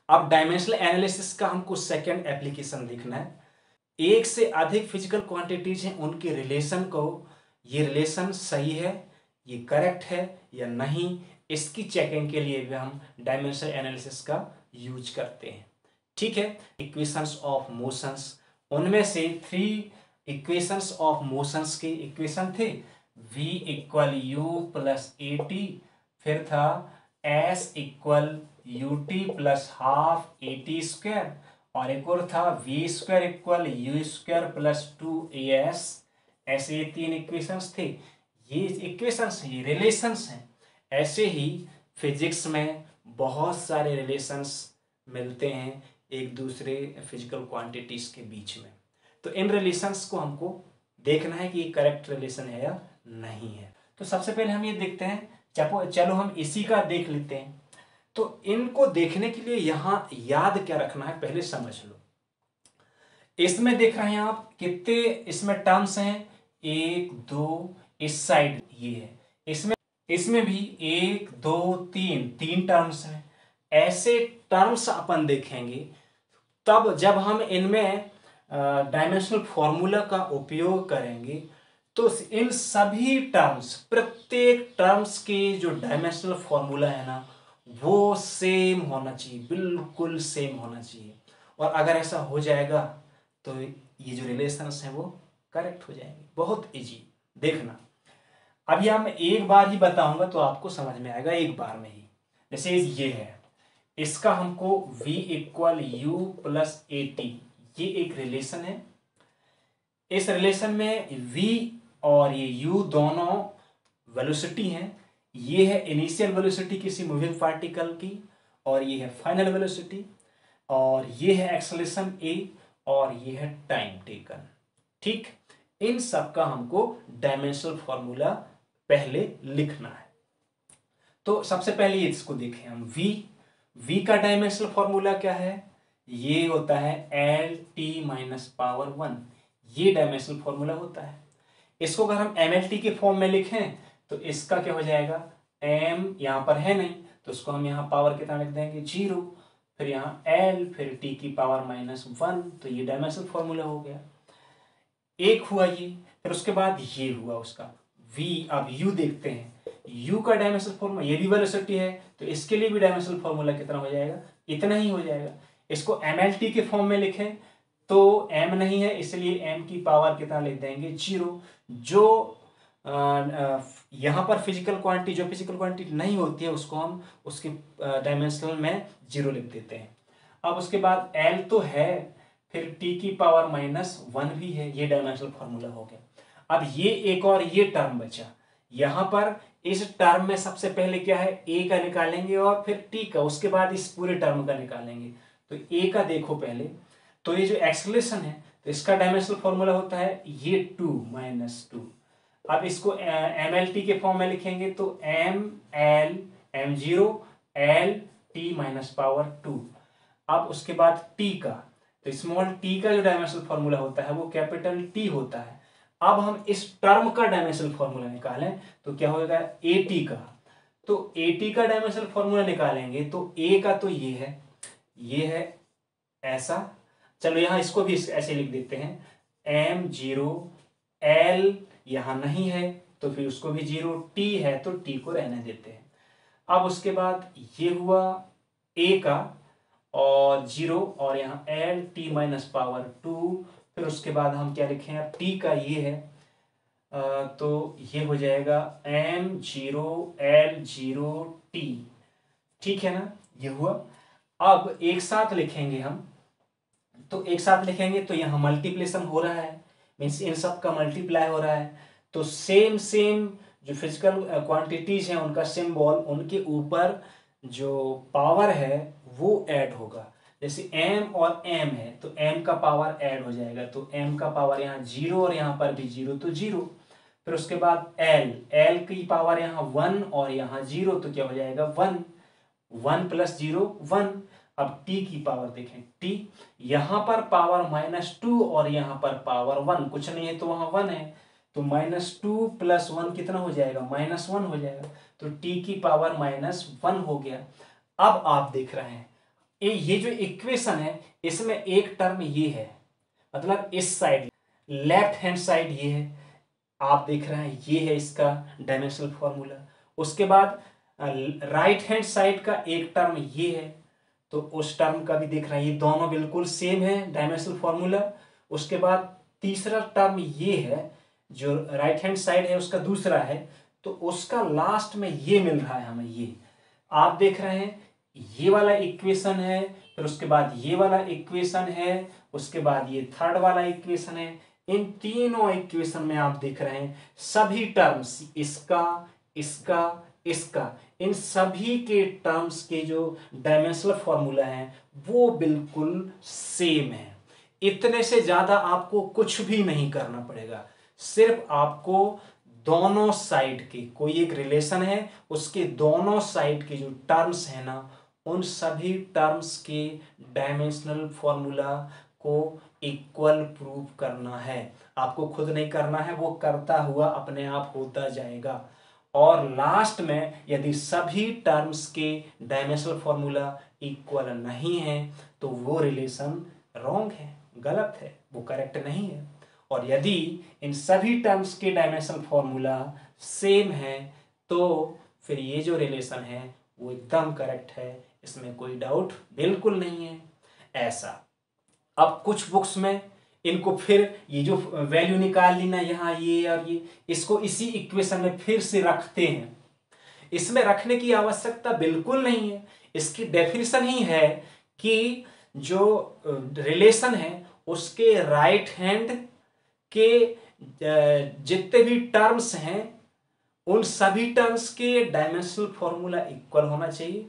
अब dimensional analysis का हमको सेकंड एप्लीकेशन देखना है। एक से अधिक फिजिकल क्वांटिटीज हैं, उनके रिलेशन को, ये रिलेशन सही है, ये करेक्ट है या नहीं, इसकी चेकिंग के लिए भी हम डायमेंशनल एनालिसिस का यूज करते हैं। ठीक है। इक्वेशंस ऑफ मोशंस, उनमें से 3 इक्वेशंस ऑफ मोशंस के इक्वेशन थे v equal you plus A T, फिर था s equal U T plus half A T square, और एक और था v square equal you square plus 2as। ऐसे ये 3 इक्वेशंस थे। ये इक्वेशंस, ये रिलेशंस हैं। ऐसे ही फिजिक्स में बहुत सारे रिलेशंस मिलते हैं एक दूसरे फिजिकल क्वांटिटीज के बीच में। तो इन रिलेशंस को हमको देखना है कि ये करेक्ट रिलेशन है या नहीं है। तो सबसे पहले हम ये देखते हैं, चलो हम इसी का देख लेते हैं। तो इनको देखने के लिए यहां याद क्या रखना है पहले समझ लो। इसमें देख रहे हैं आप कितने इसमें टर्म्स हैं, 1 2, इस साइड ये है, इसमें भी 1 2 3 टर्म्स हैं। ऐसे टर्म्स अपन देखेंगे तब जब हम इनमें डायमेंशनल फॉर्मूला का उपयोग करेंगे तो इन सभी टर्म्स, प्रत्येक टर्म्स के जो डायमेंशनल फॉर्मूला है ना, वो सेम होना चाहिए, बिल्कुल सेम होना चाहिए। और अगर ऐसा हो जाएगा तो ये जो रिलेशंस हैं वो करेक्ट हो जाएंगे। बहुत इजी, देखना। अब यह मैं एक बार ही बताऊंगा तो आपको समझ में आएगा एक बार में ही। जैसे ये है, इसका हमको v equal you plus A T, ये एक रिलेशन है। इस रिलेशन में v और ये u दोनों वेलोसिटी हैं। ये है इनिशियल वेलोसिटी किसी मूविंग पार्टिकल की, और ये है फाइनल वेलोसिटी, और ये है एक्सेलरेशन a, और ये है टाइम टेकन। ठीक, इन सब का हमको डायमेंशनल फॉर्मूला पहले लिखना है। तो सबसे पहले इसको देखें हम, v का डायमेंशनल फॉर्मूला क्या है? ये होता है एल टी माइनस पावर 1, ये डायमेंशनल फॉर्मूला होता है। इसको अगर हम एम एल टी के फॉर्म में लिखें तो इसका क्या हो जाएगा, m यहां पर है नहीं तो उसको हम यहां पावर कितना लिख देंगे, 0, फिर यहाँ l, फिर t की पावर -1, तो ये डायमेंशनल फॉर्मूला हो गया। एक हुआ ये, फिर उसके बाद ये हुआ उसका v। अब u देखते हैं, u का डायमेंशनल फॉर्मूला, ये भी वेलोसिटी है तो इसके लिए भी डायमेंशनल फॉर्मूला कितना हो जाएगा, इतना ही हो जाएगा। इसको mlt के फॉर्म में लिखें तो m नहीं है, इसलिए m की पावर कितना लिख देंगे, 0। जो यहां पर फिजिकल क्वांटिटी नहीं होती है उसको हम उसके डायमेंशनल में 0 लिख देते हैं। अब उसके बाद l तो है, फिर t की पावर -1 भी है, ये डायमेंशनल फॉर्मूला हो गया। अब ये एक और ये टर्म बचा, यहां पर इस टर्म में सबसे पहले क्या है, a का निकालेंगे और फिर t का, उसके बाद इस पूरे टर्म का निकालेंगे। तो a का देखो पहले, तो ये जो एक्सेलरेशन है तो इसका डायमेंशनल फॉर्मूला होता है ये 2 -2। अब इसको एम एल टी के फॉर्म में लिखेंगे तो m l m0 l t minus power 2। अब उसके बाद t का, तो स्मॉल t का जो डायमेंशनल फॉर्मूला होता है वो कैपिटल T होता है। अब हम इस टर्म का डायमेंशनल फॉर्मूला निकालें तो क्या होगा, at का, तो at का डायमेंशनल फॉर्मूला निकालेंगे तो a का तो ये है ऐसा। चलो यहां इसको भी ऐसे लिख देते हैं, m0 l यहां नहीं है तो फिर उसको भी 0, t है तो t को रहने देते हैं। अब उसके बाद ये हुआ a का और 0, और यहाँ l t माइनस पावर 2, फिर उसके बाद हम क्या लिखें, अब t का ये है, तो ये हो जाएगा m0 l0 t। ठीक है ना, ये हुआ। अब एक साथ लिखेंगे हम, तो एक साथ लिखेंगे तो यहाँ मल्टीप्लेशन हो रहा है, मीन्स इन सब का मल्टीप्लाई हो रहा है। तो सेम जो फिजिकल क्वांटिटीज हैं उनका सिंबल, उनके ऊपर जो पावर है वो ऐड होगा। जैसे m और m है तो m का पावर ऐड हो जाएगा, तो m का पावर यहाँ 0 और यहाँ पर भी 0 तो 0। फिर उसके बाद l की पावर यहाँ 1 और यहाँ 0 तो क्या हो जाएगा 1, 1 + 0 1। अब t की पावर देखें, t यहां पर पावर -2 और यहां पर पावर 1, कुछ नहीं है तो वहां 1 है, तो -2 + 1 कितना हो जाएगा, -1 हो जाएगा, तो t की पावर -1 हो गया। अब आप देख रहे हैं ये जो इक्वेशन है इसमें एक टर्म ये है, मतलब इस साइड लेफ्ट हैंड साइड ये है, आप देख रहे हैं ये है इसका डायमेंशनल फॉर्मूला। उसके बाद राइट हैंड साइड का एक टर्म ये है, तो उस टर्म का भी देख रहे हैं, ये दोनों बिल्कुल सेम है डायमेंशनल फॉर्मूला। उसके बाद तीसरा टर्म ये है, जो राइट हैंड साइड है उसका दूसरा है, तो उसका लास्ट में ये मिल रहा है हमें, ये आप देख रहे हैं ये वाला इक्वेशन है, फिर उसके बाद ये वाला इक्वेशन है, उसके बाद ये थर्ड वाला इक्वेशन है। इन तीनों इक्वेशन में आप देख रहे हैं सभी टर्म्स, इसका इसका इसका, इन सभी के टर्म्स के जो डायमेंशनल फॉर्मूला है वो बिल्कुल सेम है। इतने से ज्यादा आपको कुछ भी नहीं करना पड़ेगा, सिर्फ आपको दोनों साइड के, कोई एक रिलेशन है उसके दोनों साइड के जो टर्म्स है ना, उन सभी टर्म्स के डायमेंशनल फॉर्मूला को इक्वल प्रूव करना है। आपको खुद नहीं करना है, वो करता हुआ अपने आप होता जाएगा। और लास्ट में यदि सभी टर्म्स के डायमेंशनल फॉर्मूला इक्वल नहीं है तो वो रिलेशन रॉन्ग है, गलत है, वो करेक्ट नहीं है। और यदि इन सभी टर्म्स के डायमेंशनल फॉर्मूला सेम है तो फिर ये जो रिलेशन है वो एकदम करेक्ट है, इसमें कोई डाउट बिल्कुल नहीं है। ऐसा अब कुछ बुक्स में इनको फिर ये जो वैल्यू निकाल ली ना यहाँ ये और ये, इसको इसी इक्वेशन में फिर से रखते हैं। इसमें रखने की आवश्यकता बिल्कुल नहीं है, इसकी डेफिनेशन ही है कि जो रिलेशन है उसके राइट हैंड के जितने भी टर्म्स हैं उन सभी टर्म्स के डायमेंशनल फॉर्मूला इक्वल होना चाहिए,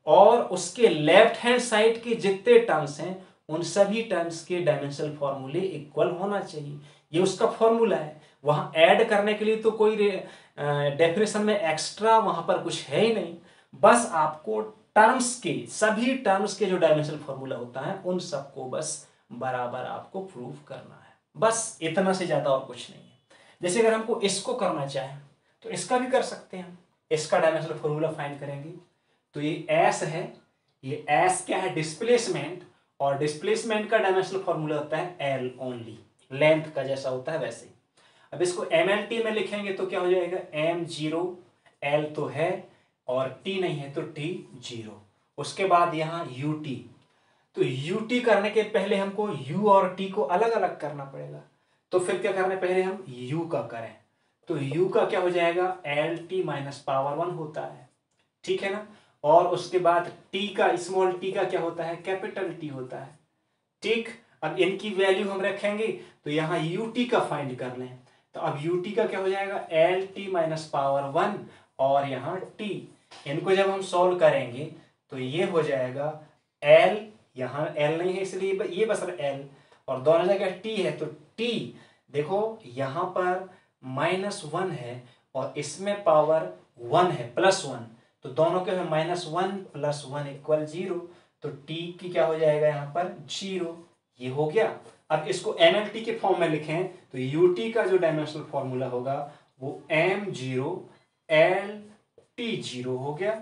और उसके लेफ्ट हैंड साइड के जितने टर्म्स हैं उन सभी टर्म्स के डायमेंशनल फॉर्मूले इक्वल होना चाहिए। ये उसका फॉर्मूला है, वहां ऐड करने के लिए तो कोई डेफिनेशन में एक्स्ट्रा वहां पर कुछ है ही नहीं। बस आपको टर्म्स के, सभी टर्म्स के जो डायमेंशनल फॉर्मूला होता है उन सबको बस बराबर आपको प्रूव करना है, बस इतना से ज्यादा और कुछ नहीं है। जैसे अगर हमको इसको करना चाहे तो इसका भी कर सकते हैं, इसका डायमेंशनल फॉर्मूला फाइंड करेंगे तो ये एस है, ये एस क्या है, डिस्प्लेसमेंट, और डिस्प्लेसमेंट का डायमेंशनल फॉर्मूला होता है एल ओनली, लेंथ का जैसा होता है वैसे ही। अब इसको एम एल टी में लिखेंगे तो क्या हो जाएगा, एम जीरो, एल तो है और टी नहीं है तो टी जीरो। उसके बाद यहाँ यू टी, तो यू टी करने के पहले हमको यू और टी को अलग अलग करना पड़ेगा, तो फिर क्या करना है, पहले हम यू का करें, तो यू का क्या हो जाएगा, L T minus power one होता है, ठीक है ना। और उसके बाद टी का, स्मॉल टी का क्या होता है, कैपिटल टी होता है, ठीक। अब इनकी वैल्यू हम रखेंगे तो यहाँ यू टी का फाइंड कर लें, तो अब यू टी का क्या हो जाएगा, L T minus power one, और यहाँ टी, इनको जब हम सॉल्व करेंगे तो ये हो जाएगा एल, यहाँ एल नहीं है इसलिए ये बस एल, और दोनों जगह टी है तो टी, देखो यहाँ पर माइनस वन है और इसमें पावर वन है प्लस वन, तो दोनों के minus one plus one equal zero, तो टी की क्या हो जाएगा यहाँ पर जीरो, ये हो गया। अब इसको एनएलटी के फॉर्म में लिखें तो यूटी का जो डायमेंशनल फॉर्मूला होगा वो M zero L T zero हो गया।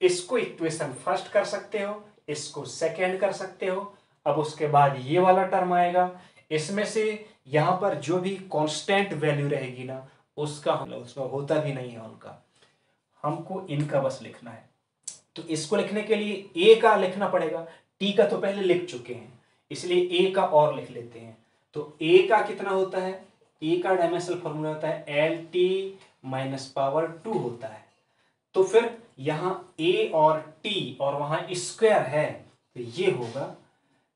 इसको इक्वेशन फर्स्ट कर सकते हो, इसको सेकेंड कर सकते हो। अब उसके बाद ये वाला टर्म आएगा, इसमें से यहां पर जो भी कांस्टेंट वैल्यू रहेगी ना उसका होता भी नहीं है उनका, हमको इनका बस लिखना है। तो इसको लिखने के लिए ए का लिखना पड़ेगा, टी का तो पहले लिख चुके हैं इसलिए ए का और लिख लेते हैं। तो ए का कितना होता है, ए का डायमेंशनल फॉर्मूला होता है L T minus power two होता है। तो फिर यहां ए और टी और वहां स्क्वायर है तो ये होगा।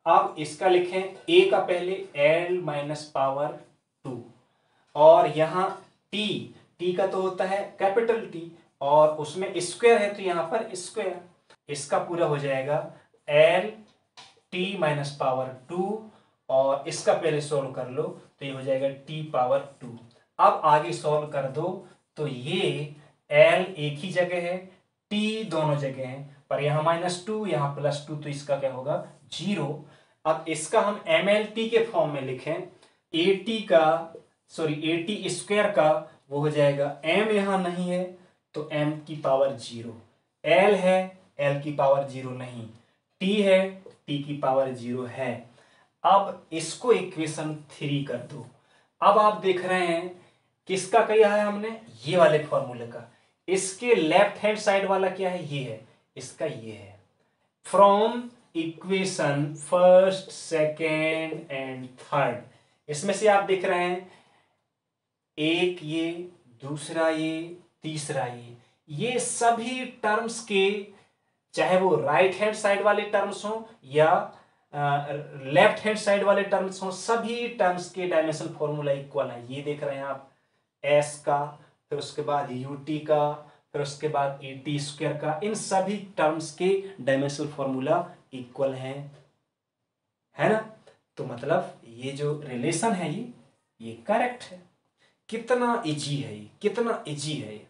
अब इसका लिखें ए का पहले एल माइनस पावर टू, और यहां टी, टी का तो होता है कैपिटल टी और उसमें स्क्वायर है तो यहां पर स्क्वायर, इसका पूरा हो जाएगा L T minus power two, और इसका पहले सोल्व कर लो तो ये हो जाएगा टी पावर टू। अब आगे सोल्व कर दो तो ये एल एक ही जगह है, टी दोनों जगह है, पर यहां माइनस टू यहां प्लस टू, तो इसका क्या होगा जीरो। अब इसका हम एम एल टी के फॉर्म में लिखें, ए टी का, सॉरी ए टी स्क्वायर का वो हो जाएगा, एम यहां नहीं है तो एम की पावर जीरो, एल है एल की पावर जीरो नहीं, t है, t की पावर 0 है। अब इसको इक्वेशन 3 कर दो। अब आप देख रहे हैं किसका किया है हमने, ये वाले फॉर्मूले का। इसके लेफ्ट हैंड साइड वाला क्या है, ये है, इसका ये है। From equation first, second and third, इसमें से आप देख रहे हैं एक ये, दूसरा ये, तीसरा ये सभी टर्म्स के, चाहे वो राइट हैंड साइड वाले टर्म्स हो या लेफ्ट हैंड साइड वाले टर्म्स हो, सभी टर्म्स के डायमेंशनल फॉर्मूला इक्वल है। ये देख रहे हैं आप एस का, फिर उसके बाद यूटी का, फिर उसके बाद ए टी स्क्वायर का, इन सभी टर्म्स के डायमेंशनल फॉर्मूला इक्वल है ना। तो मतलब ये जो रिलेशन है ये करेक्ट है। कितना इजी है ये, कितना इजी है ये।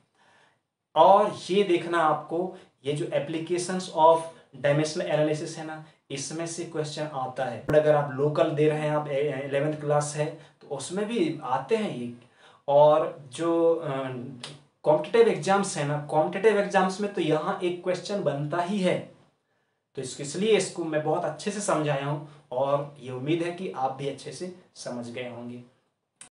और ये देखना आपको, ये जो एप्लीकेशंस ऑफ डायमेंशनल एनालिसिस है ना, इसमें से क्वेश्चन आता है। अगर आप लोकल दे रहे हैं, आप 11th क्लास है तो उसमें भी आते हैं ये। और जो कॉम्पिटिटिव एग्जाम्स है ना, कॉम्पिटिटिव एग्जाम्स में तो यहाँ एक क्वेश्चन बनता ही है। तो इसलिए इसको मैं बहुत अच्छे से समझाया हूँ और ये उम्मीद है कि आप भी अच्छे से समझ गए होंगे।